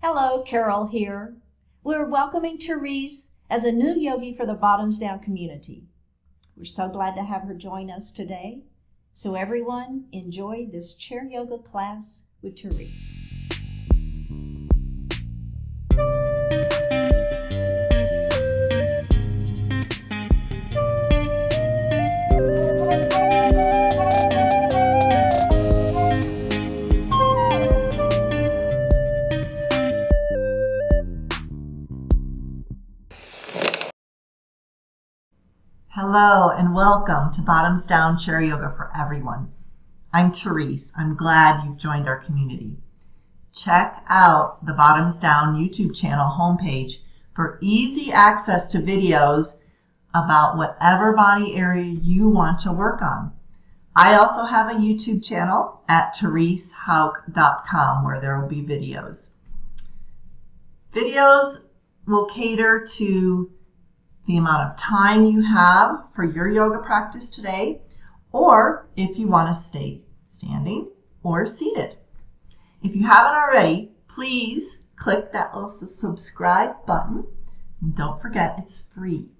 Hello, Carol here. We're welcoming Therese as a new yogi for the Bottoms Down community. We're so glad to have her join us today. So everyone, enjoy this chair yoga class with Therese. Hello and welcome to Bottoms Down Chair Yoga for Everyone. I'm Therese. I'm glad you've joined our community. Check out the Bottoms Down YouTube channel homepage for easy access to videos about whatever body area you want to work on. I also have a YouTube channel at theresehauk.com where there will be videos. Videos will cater to the amount of time you have for your yoga practice today, or if you want to stay standing or seated. If you haven't already, please click that little subscribe button. And don't forget, it's free.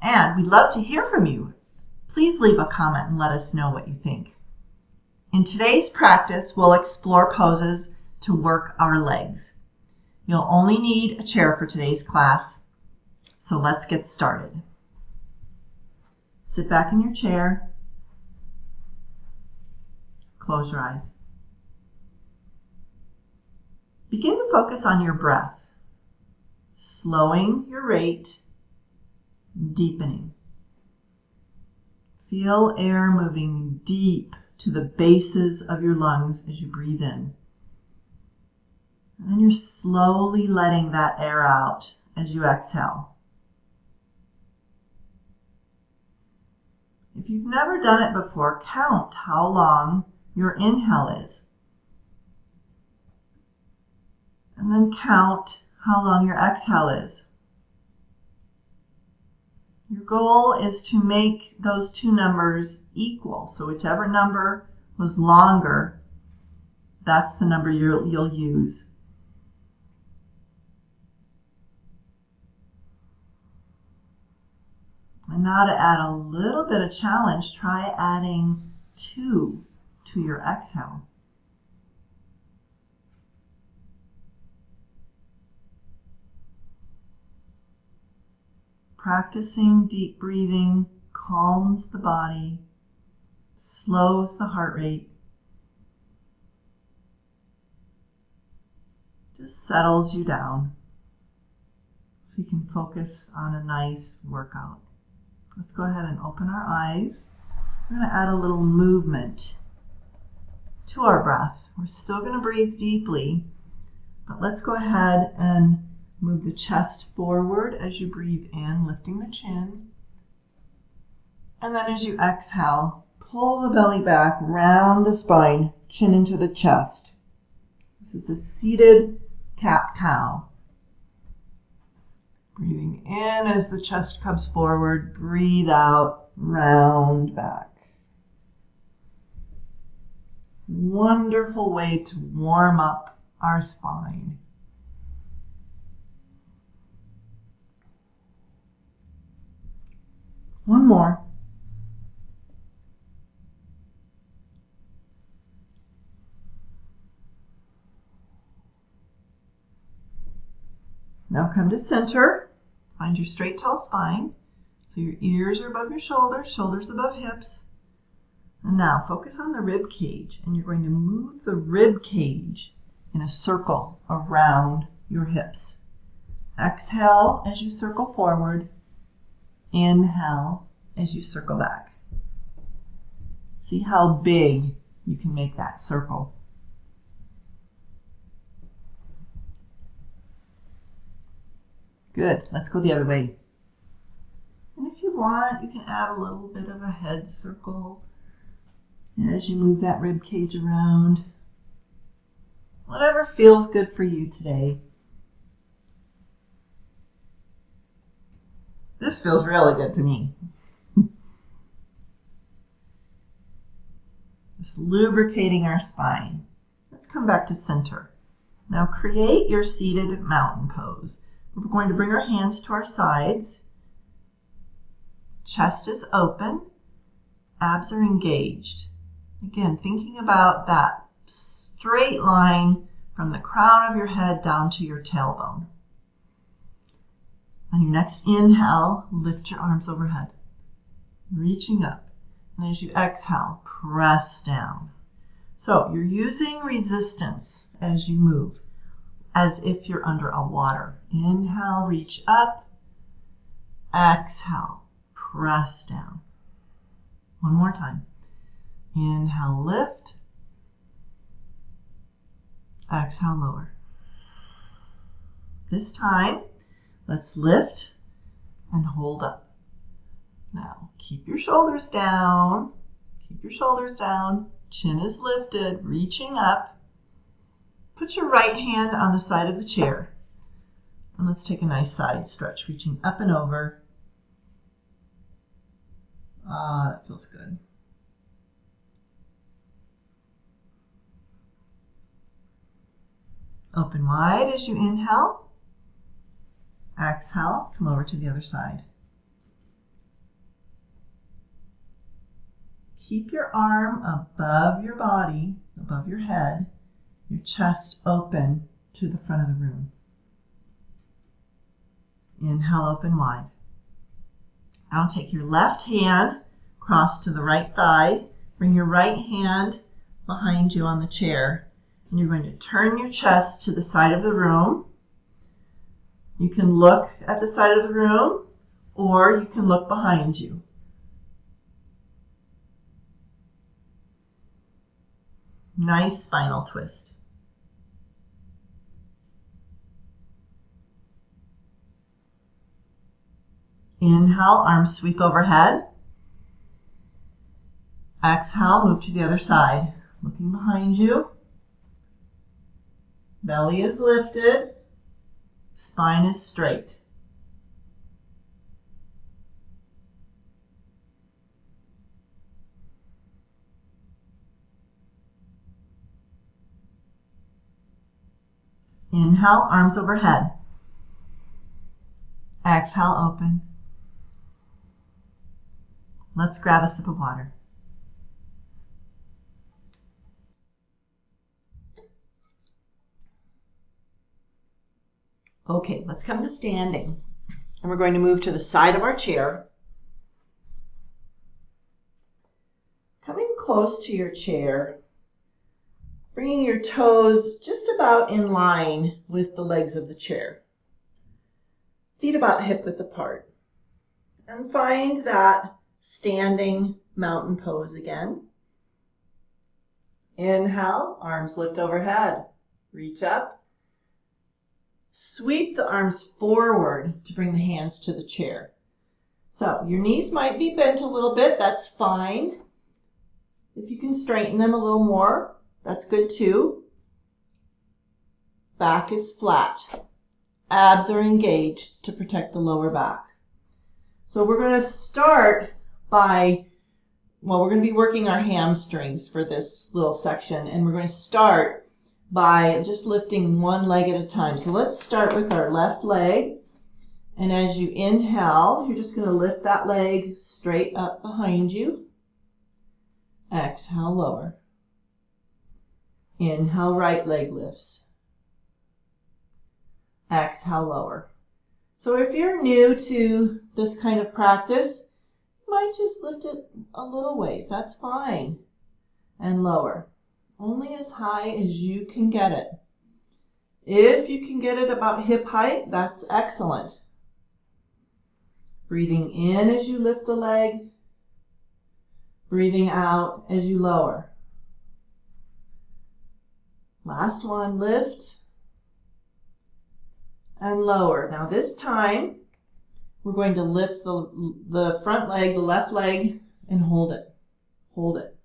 And we'd love to hear from you. Please leave a comment and let us know what you think. In today's practice, we'll explore poses to work our legs. You'll only need a chair for today's class. So let's get started. Sit back in your chair. Close your eyes. Begin to focus on your breath, slowing your rate, deepening. Feel air moving deep to the bases of your lungs as you breathe in. And then you're slowly letting that air out as you exhale. If you've never done it before, count how long your inhale is. And then count how long your exhale is. Your goal is to make those two numbers equal. So whichever number was longer, that's the number you'll use. And now to add a little bit of challenge, try adding 2 to your exhale. Practicing deep breathing calms the body, slows the heart rate, just settles you down so you can focus on a nice workout. Let's go ahead and open our eyes. We're going to add a little movement to our breath. We're still going to breathe deeply, but let's go ahead and move the chest forward as you breathe in, lifting the chin. And then as you exhale, pull the belly back, round the spine, chin into the chest. This is a seated cat-cow. Breathing in as the chest comes forward, breathe out, round back. Wonderful way to warm up our spine. One more. Now come to center. Find your straight, tall spine. So your ears are above your shoulders, shoulders above hips. And now focus on the rib cage, and you're going to move the rib cage in a circle around your hips. Exhale as you circle forward. Inhale as you circle back. See how big you can make that circle. Good. Let's go the other way. And if you want, you can add a little bit of a head circle as you move that rib cage around. Whatever feels good for you today. This feels really good to me. Just lubricating our spine. Let's come back to center. Now create your seated mountain pose. We're going to bring our hands to our sides. Chest is open. Abs are engaged. Again, thinking about that straight line from the crown of your head down to your tailbone. On your next inhale, lift your arms overhead, reaching up. And as you exhale, press down. So you're using resistance as you move, as if you're under a water. Inhale, reach up. Exhale, press down. One more time. Inhale, lift. Exhale, lower. This time, let's lift and hold up. Now, keep your shoulders down. Keep your shoulders down. Chin is lifted, reaching up. Put your right hand on the side of the chair. And let's take a nice side stretch, reaching up and over. Ah, that feels good. Open wide as you inhale. Exhale, come over to the other side. Keep your arm above your body, above your head, your chest open to the front of the room. Inhale, open wide. Now take your left hand, cross to the right thigh, bring your right hand behind you on the chair, and you're going to turn your chest to the side of the room. You can look at the side of the room, or you can look behind you. Nice spinal twist. Inhale, arms sweep overhead. Exhale, move to the other side. Looking behind you. Belly is lifted. Spine is straight. Inhale, arms overhead. Exhale, open. Let's grab a sip of water. Okay, let's come to standing. And we're going to move to the side of our chair. Coming close to your chair, bringing your toes just about in line with the legs of the chair. Feet about hip width apart. And find that standing mountain pose again. Inhale, arms lift overhead. Reach up. Sweep the arms forward to bring the hands to the chair. So your knees might be bent a little bit, that's fine. If you can straighten them a little more, that's good too. Back is flat. Abs are engaged to protect the lower back. So we're going to start by, we're going to be working our hamstrings for this little section, and we're going to start by just lifting one leg at a time. So let's start with our left leg. And as you inhale, you're just going to lift that leg straight up behind you. Exhale, lower. Inhale, right leg lifts. Exhale, lower. So if you're new to this kind of practice, you might just lift it a little ways. That's fine. And lower. Only as high as you can get it. If you can get it about hip height, that's excellent. Breathing in as you lift the leg. Breathing out as you lower. Last one, lift and lower. Now this time, we're going to lift the front leg, the left leg, and hold it. Hold it.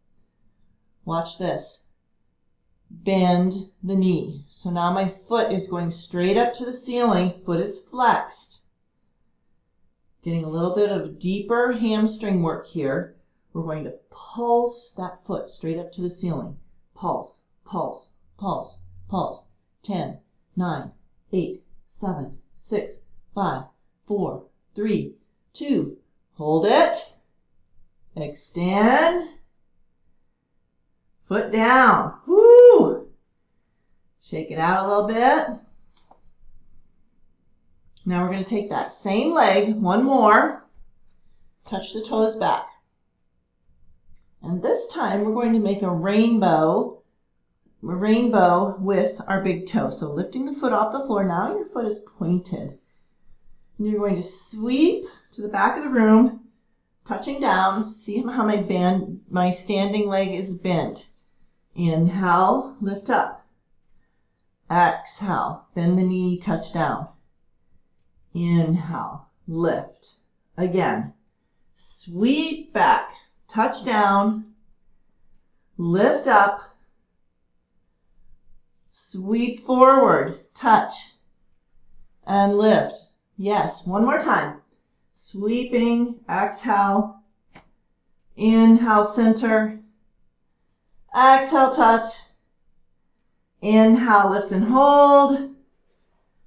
Watch this. Bend the knee. So now my foot is going straight up to the ceiling. Foot is flexed. Getting a little bit of deeper hamstring work here. We're going to pulse that foot straight up to the ceiling. Pulse, pulse, pulse, pulse. 10, 9, 8, 7, 6, 5, 4, 3, 2. Hold it. Extend. Foot down. Woo! Shake it out a little bit. Now we're going to take that same leg, one more. Touch the toes back. And this time we're going to make a rainbow with our big toe. So lifting the foot off the floor. Now your foot is pointed. And you're going to sweep to the back of the room, touching down. See how my standing leg is bent. Inhale, lift up. Exhale, bend the knee, touch down. Inhale, lift. Again, sweep back, touch down, lift up, sweep forward, touch, and lift. Yes, one more time. Sweeping, exhale, inhale, center, exhale, touch, inhale, lift and hold,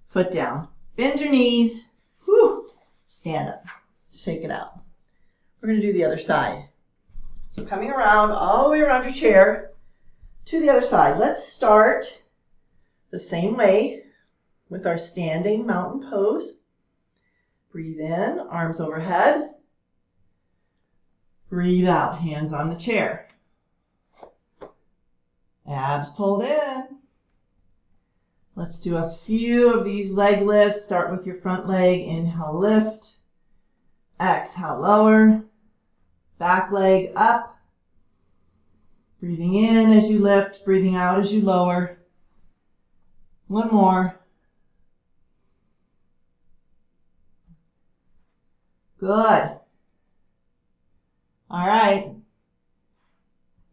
foot down. Bend your knees, whew, stand up, shake it out. We're going to do the other side. So coming around, all the way around your chair to the other side. Let's start the same way with our standing mountain pose. Breathe in, arms overhead. Breathe out, hands on the chair. Abs pulled in. Let's do a few of these leg lifts. Start with your front leg. Inhale, lift. Exhale, lower. Back leg up. Breathing in as you lift. Breathing out as you lower. One more. Good. All right.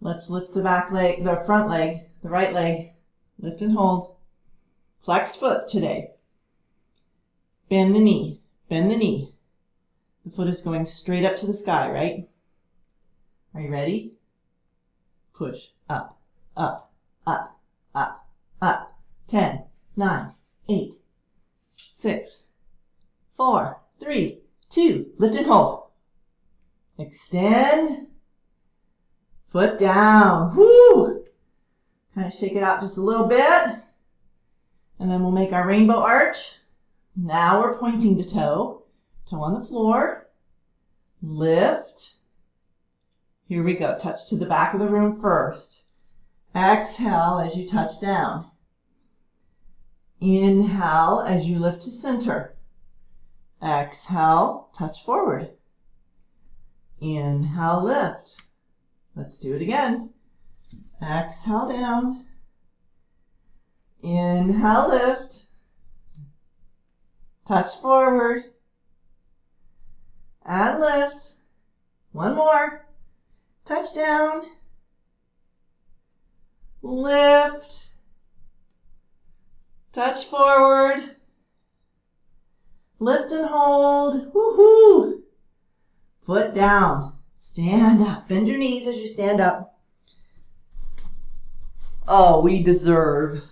Let's lift the back leg, the front leg, the right leg. Lift and hold. Flex foot today. Bend the knee. Bend the knee. The foot is going straight up to the sky, right? Are you ready? Push. Up, up, up, up, up. 10, 9, 8, 6, 4, 3, 2. Lift and hold. Extend. Foot down. Woo! Kind of shake it out just a little bit. And then we'll make our rainbow arch. Now we're pointing the toe. Toe on the floor. Lift. Here we go. Touch to the back of the room first. Exhale as you touch down. Inhale as you lift to center. Exhale, touch forward. Inhale, lift. Let's do it again. Exhale down. Inhale, lift. Touch forward. And lift. One more. Touch down. Lift. Touch forward. Lift and hold. Woohoo! Foot down. Stand up. Bend your knees as you stand up. Oh, we deserve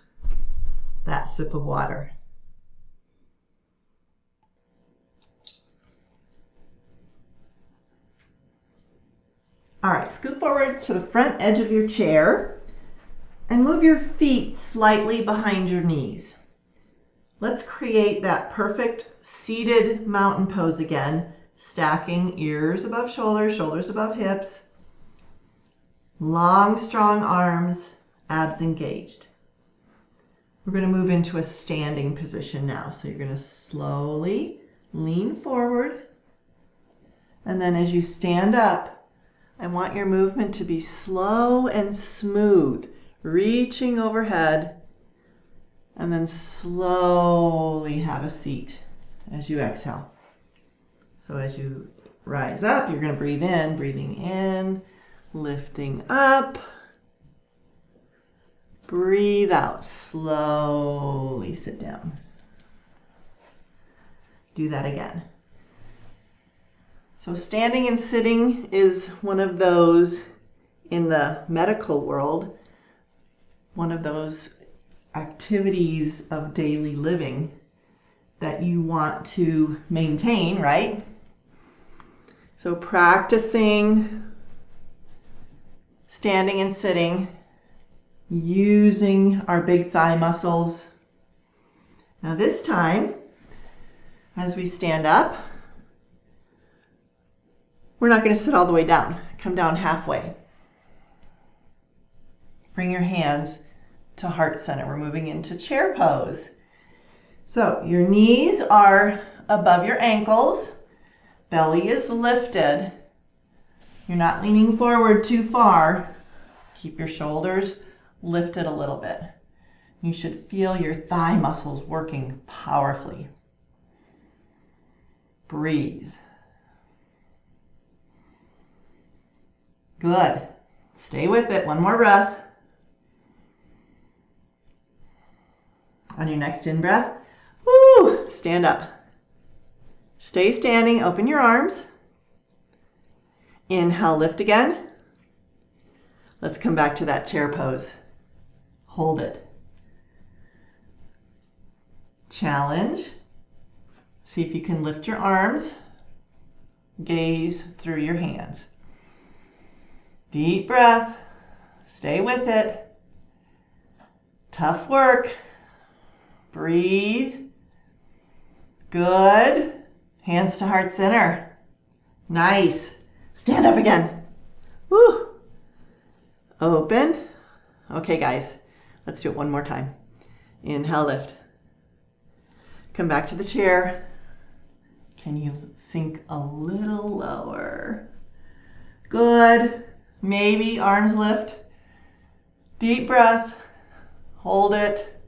that sip of water. All right, scoot forward to the front edge of your chair and move your feet slightly behind your knees. Let's create that perfect seated mountain pose again, stacking ears above shoulders, shoulders above hips, long, strong arms, abs engaged. We're going to move into a standing position now. So you're going to slowly lean forward. And then as you stand up, I want your movement to be slow and smooth, reaching overhead, and then slowly have a seat as you exhale. So as you rise up, you're going to breathe in, breathing in, lifting up. Breathe out, slowly sit down. Do that again. So standing and sitting is one of those in the medical world, one of those activities of daily living that you want to maintain, right? So practicing standing and sitting, using our big thigh muscles. Now this time, as we stand up, we're not going to sit all the way down. Come down halfway. Bring your hands to heart center. We're moving into chair pose. So your knees are above your ankles. Belly is lifted. You're not leaning forward too far. Keep your shoulders lifted a little bit. You should feel your thigh muscles working powerfully. Breathe. Good. Stay with it. One more breath. On your next in-breath, woo, stand up. Stay standing, open your arms. Inhale, lift again. Let's come back to that chair pose. Hold it. Challenge. See if you can lift your arms. Gaze through your hands. Deep breath. Stay with it. Tough work. Breathe. Good. Hands to heart center. Nice. Stand up again. Woo. Open. Okay, guys. Let's do it one more time. Inhale, lift. Come back to the chair. Can you sink a little lower? Good. Maybe arms lift. Deep breath. Hold it.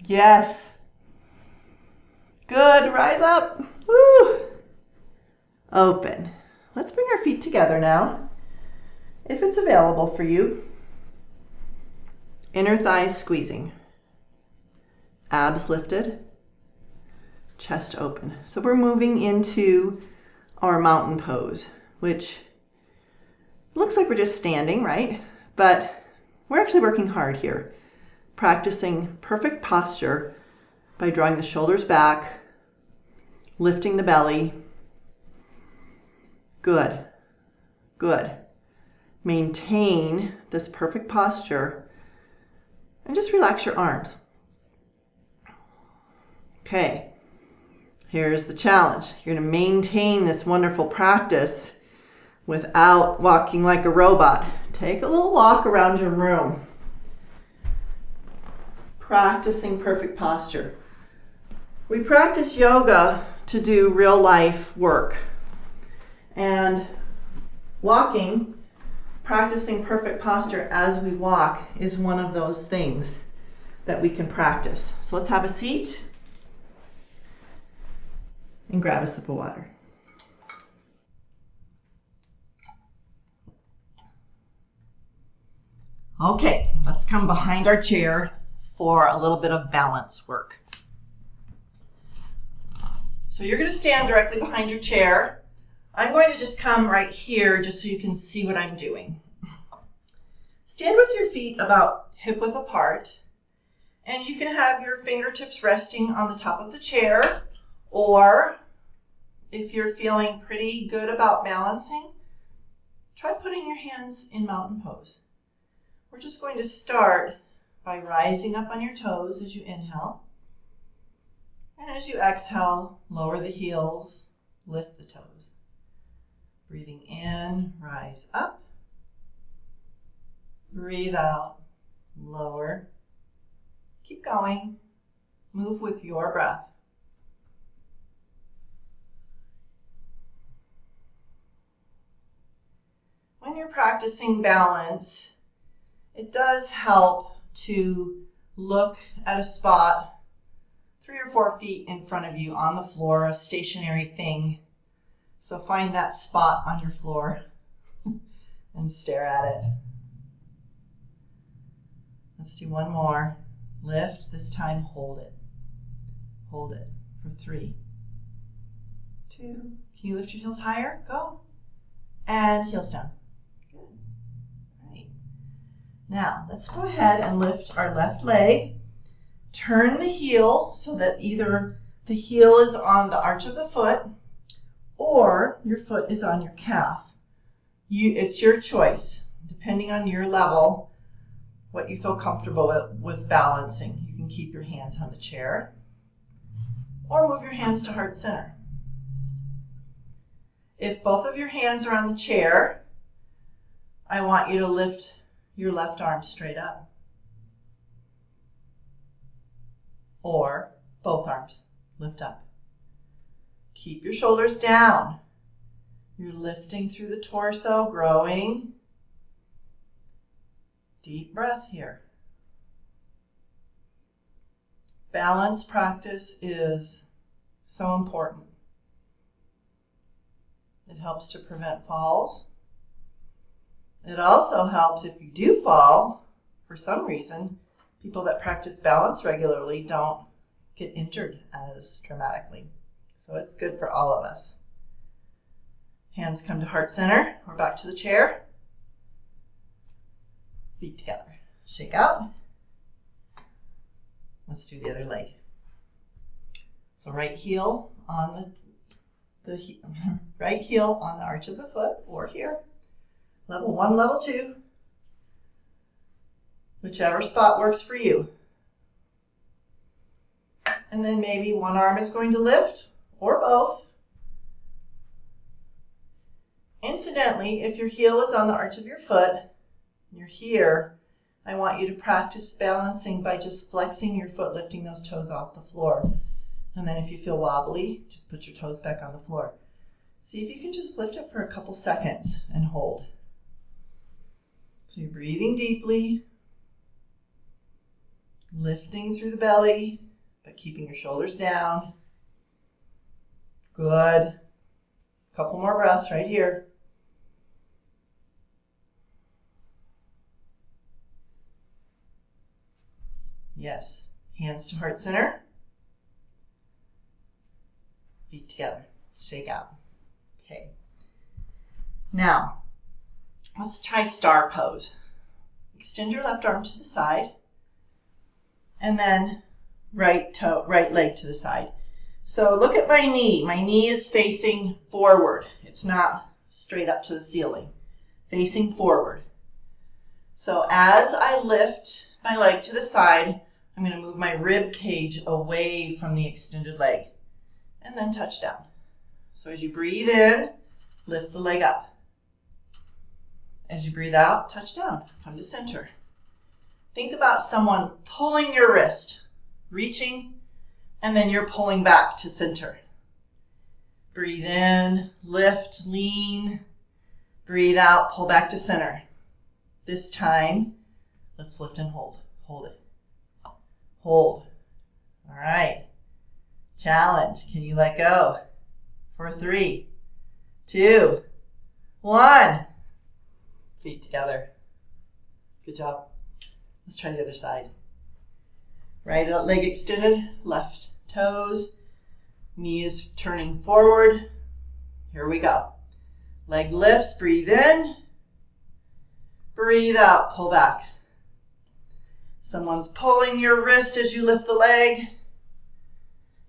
Yes. Good. Rise up. Woo. Open. Let's bring our feet together now, if it's available for you. Inner thighs squeezing. Abs lifted. Chest open. So we're moving into our mountain pose, which looks like we're just standing, right? But we're actually working hard here, practicing perfect posture by drawing the shoulders back, lifting the belly. Good. Good. Maintain this perfect posture and just relax your arms. Okay. Here's the challenge. You're going to maintain this wonderful practice without walking like a robot. Take a little walk around your room. Practicing perfect posture. We practice yoga to do real life work. And walking, practicing perfect posture as we walk is one of those things that we can practice. So let's have a seat and grab a sip of water. Okay, let's come behind our chair for a little bit of balance work. So you're going to stand directly behind your chair. I'm going to just come right here just so you can see what I'm doing. Stand with your feet about hip width apart, and you can have your fingertips resting on the top of the chair, or if you're feeling pretty good about balancing, try putting your hands in mountain pose. We're just going to start by rising up on your toes as you inhale, and as you exhale, lower the heels, lift the toes. Breathing in, rise up. Breathe out, lower. Keep going. Move with your breath. When you're practicing balance, it does help to look at a spot 3 or 4 feet in front of you on the floor, a stationary thing. So find that spot on your floor and stare at it. Let's do one more. Lift, this time hold it. Hold it for 3, 2. Can you lift your heels higher? Go. And heels down. Good. All right. Now, let's go ahead and lift our left leg. Turn the heel so that either the heel is on the arch of the foot or your foot is on your calf. It's your choice, depending on your level, what you feel comfortable with balancing. You can keep your hands on the chair or move your hands to heart center. If both of your hands are on the chair, I want you to lift your left arm straight up. Or both arms lift up. Keep your shoulders down. You're lifting through the torso, growing. Deep breath here. Balance practice is so important. It helps to prevent falls. It also helps if you do fall, for some reason, people that practice balance regularly don't get injured as dramatically. So it's good for all of us. Hands come to heart center. We're back to the chair. Feet together. Shake out. Let's do the other leg. So right heel on the right heel on the arch of the foot or here. Level 1, level 2. Whichever spot works for you. And then maybe one arm is going to lift or both. Incidentally, if your heel is on the arch of your foot, and you're here, I want you to practice balancing by just flexing your foot, lifting those toes off the floor. And then if you feel wobbly, just put your toes back on the floor. See if you can just lift it for a couple seconds and hold. So you're breathing deeply, lifting through the belly, but keeping your shoulders down. Good. Couple more breaths right here. Yes. Hands to heart center. Feet together. Shake out. Okay. Now, let's try star pose. Extend your left arm to the side. And then right leg to the side. So look at my knee. My knee is facing forward. It's not straight up to the ceiling. Facing forward. So as I lift my leg to the side, I'm going to move my rib cage away from the extended leg. And then touch down. So as you breathe in, lift the leg up. As you breathe out, touch down. Come to center. Think about someone pulling your wrist, reaching, and then you're pulling back to center. Breathe in, lift, lean. Breathe out, pull back to center. This time, let's lift and hold. Hold it. Hold. All right. Challenge. Can you let go? For 3, 2, 1. Feet together. Good job. Let's try the other side. Right leg extended, left toes. Knee is turning forward. Here we go. Leg lifts, breathe in. Breathe out, pull back. Someone's pulling your wrist as you lift the leg.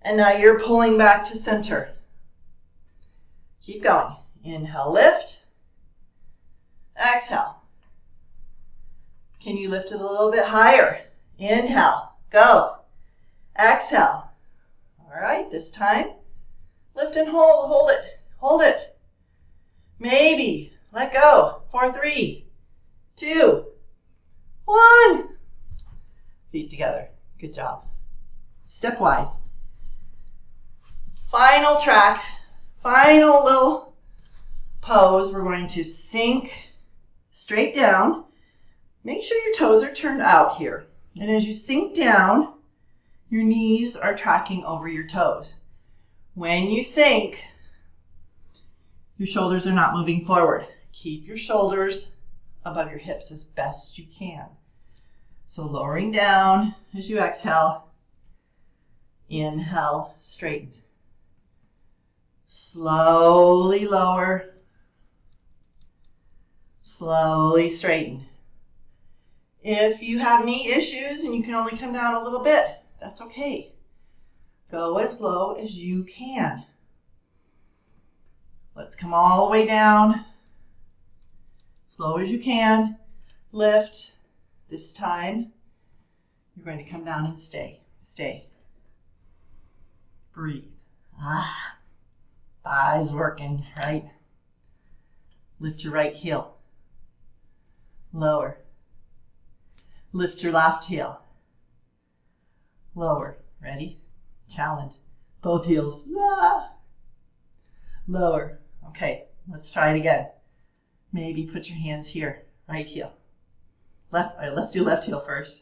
And now you're pulling back to center. Keep going. Inhale, lift. Exhale. Can you lift it a little bit higher? Inhale, go. Exhale. All right, this time, lift and hold it, hold it. Maybe, let go. 4, 3, 2, 1. Feet together, good job. Step wide. Final track, final little pose. We're going to sink straight down. Make sure your toes are turned out here. And as you sink down, your knees are tracking over your toes. When you sink, your shoulders are not moving forward. Keep your shoulders above your hips as best you can. So lowering down as you exhale. Inhale, straighten. Slowly lower. Slowly straighten. If you have knee issues and you can only come down a little bit, that's okay. Go as low as you can. Let's come all the way down. As low as you can. Lift. This time, you're going to come down and stay. Stay. Breathe. Thighs working, right? Lift your right heel. Lower. Lift your left heel. Lower. Ready? Challenge. Both heels. Lower. Okay, let's try it again. Maybe put your hands here. Right heel. Left. All right, let's do left heel first.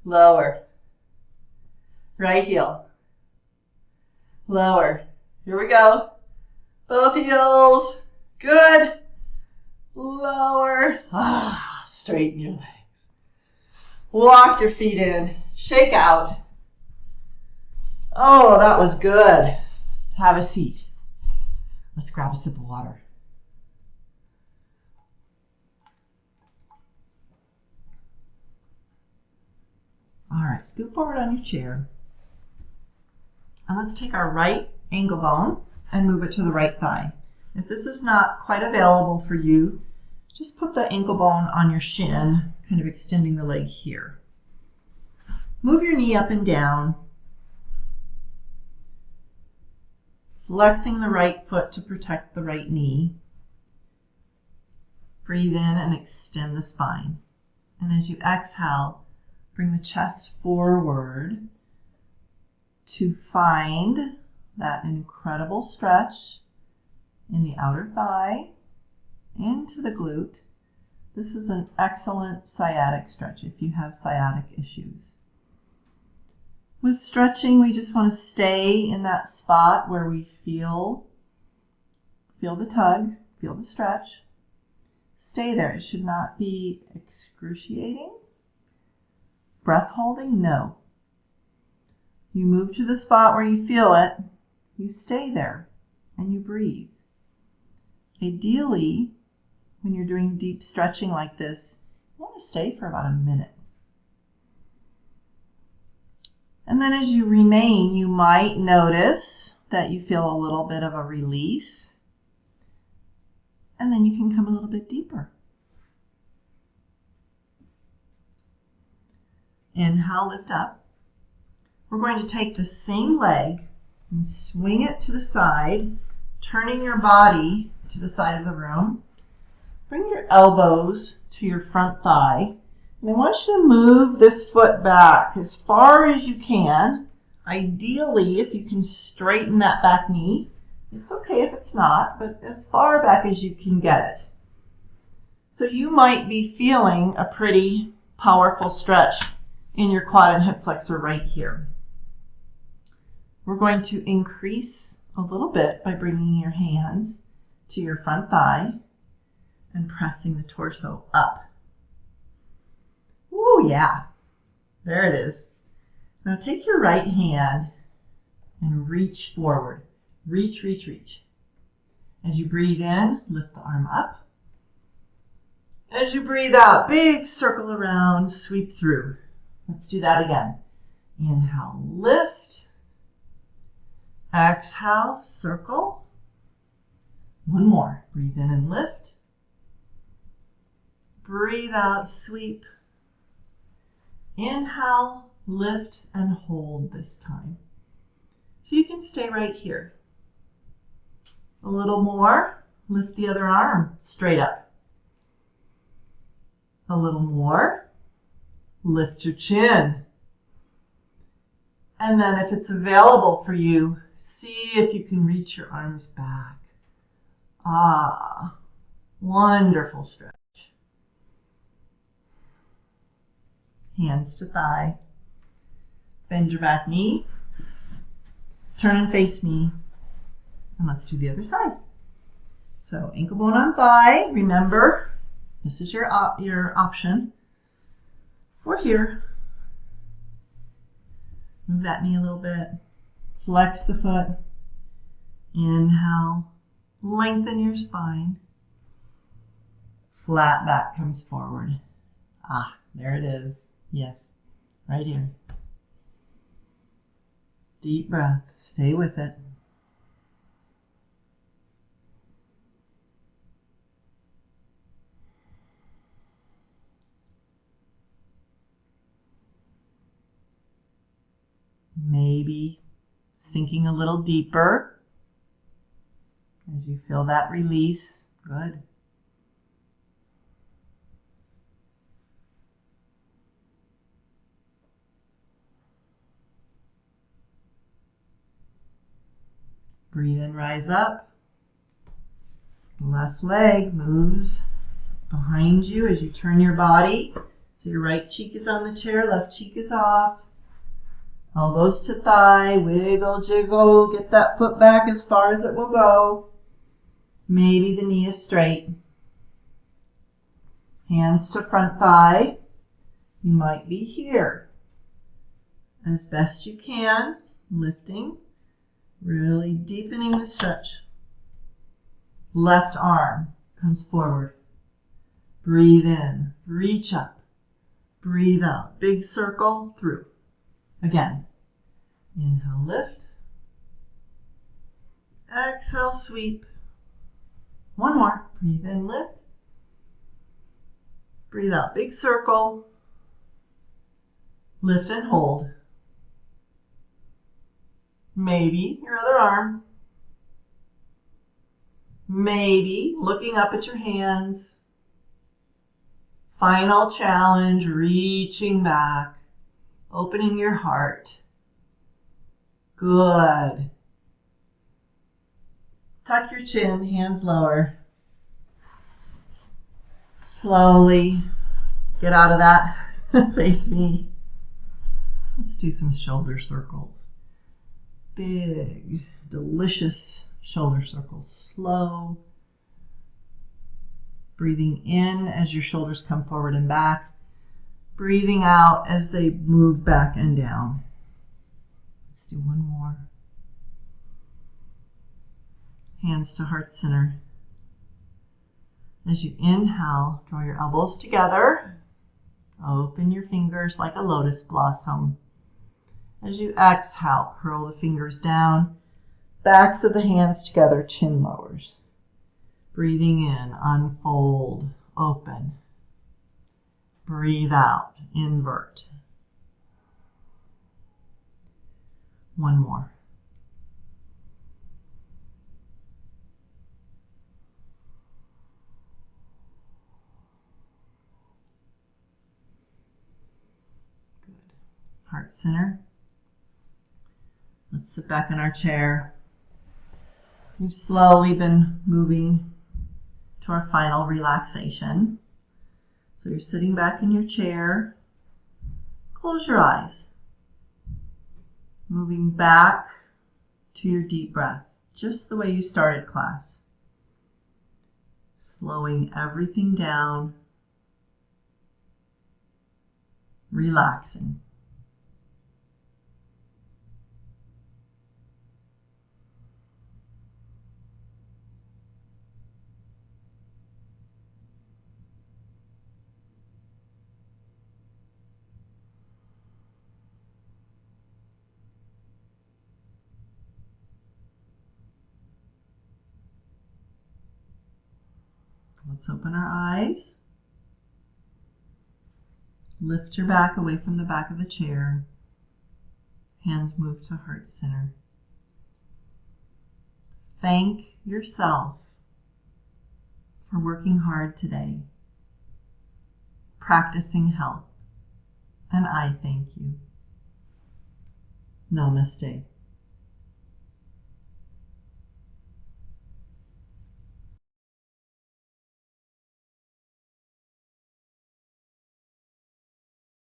Lower. Right heel. Lower. Here we go. Both heels. Good. Lower. Straighten your legs. Walk your feet in. Shake out. Oh, that was good. Have a seat. Let's grab a sip of water. All right, scoot forward on your chair. And let's take our right ankle bone and move it to the right thigh. If this is not quite available for you, just put the ankle bone on your shin, kind of extending the leg here. Move your knee up and down, flexing the right foot to protect the right knee. Breathe in and extend the spine. And as you exhale, bring the chest forward to find that incredible stretch in the outer thigh, into the glute. This is an excellent sciatic stretch if you have sciatic issues. With stretching, we just want to stay in that spot where we feel the tug, feel the stretch. Stay there. It should not be excruciating. Breath holding? No. You move to the spot where you feel it, you stay there, and you breathe. Ideally, when you're doing deep stretching like this, you want to stay for about a minute. And then as you remain, you might notice that you feel a little bit of a release. And then you can come a little bit deeper. Inhale, lift up. We're going to take the same leg and swing it to the side, turning your body to the side of the room. Bring your elbows to your front thigh. And I want you to move this foot back as far as you can. Ideally, if you can straighten that back knee. It's okay if it's not, but as far back as you can get it. So you might be feeling a pretty powerful stretch in your quad and hip flexor right here. We're going to increase a little bit by bringing your hands to your front thigh and pressing the torso up. Ooh, yeah. There it is. Now take your right hand and reach forward. Reach, reach, reach. As you breathe in, lift the arm up. As you breathe out, big circle around, sweep through. Let's do that again. Inhale, lift. Exhale, circle. One more. Breathe in and lift. Breathe out, sweep. Inhale, lift, and hold this time. So you can stay right here. A little more. Lift the other arm straight up. A little more. Lift your chin. And then if it's available for you, see if you can reach your arms back. Wonderful stretch. Hands to thigh. Bend your back knee. Turn and face me. And let's do the other side. So ankle bone on thigh. Remember, this is your option. We're here. Move that knee a little bit. Flex the foot. Inhale. Lengthen your spine. Flat back comes forward. There it is. Yes, right here. Deep breath. Stay with it. Maybe sinking a little deeper as you feel that release. Good. Breathe in, rise up. Left leg moves behind you as you turn your body. So your right cheek is on the chair, left cheek is off. Elbows to thigh, wiggle, jiggle, get that foot back as far as it will go. Maybe the knee is straight. Hands to front thigh. You might be here. As best you can, lifting, really deepening the stretch. Left arm comes forward. Breathe in, reach up. Breathe out, big circle through. Again, inhale, lift. Exhale, sweep. One more. Breathe in, lift. Breathe out, big circle. Lift and hold. Maybe your other arm. Maybe looking up at your hands. Final challenge, reaching back. Opening your heart. Good. Tuck your chin, hands lower. Slowly get out of that. Face me. Let's do some shoulder circles. Big, delicious shoulder circles. Slow. Breathing in as your shoulders come forward and back. Breathing out as they move back and down. Let's do one more. Hands to heart center. As you inhale, draw your elbows together. Open your fingers like a lotus blossom. As you exhale, curl the fingers down. Backs of the hands together, chin lowers. Breathing in, unfold, open. Breathe out, invert. One more. Good. Heart center. Let's sit back in our chair. We've slowly been moving to our final relaxation. So you're sitting back in your chair. Close your eyes. Moving back to your deep breath, just the way you started class. Slowing everything down. Relaxing. Let's open our eyes. Lift your back away from the back of the chair. Hands move to heart center. Thank yourself for working hard today, practicing health, and I thank you. Namaste.